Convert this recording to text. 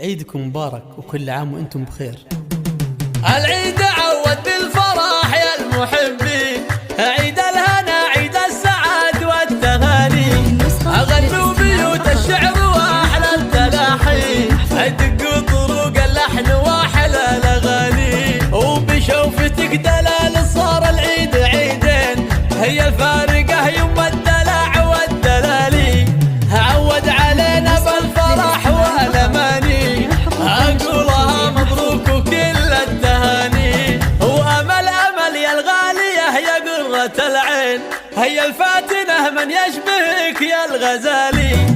عيدكم مبارك وكل عام وانتم بخير. العيد عود بالفرح يا المحبين، عيد الهنا عيد السعاد والتهاني، أغنوا بيوت الشعر واحلى التلاحي، دقوا طرق اللحن واحلى الاغاني، وبشوفتك دلال صار العيد عيدين، هي الفارقة يوم الدلع والدلالي، عود علينا بالفرح والاماني، اقولها مبروك وكل التهاني، وامل امل يا الغالية يا قرة العين، هي الفاتنة من يشبهك يا الغزالي.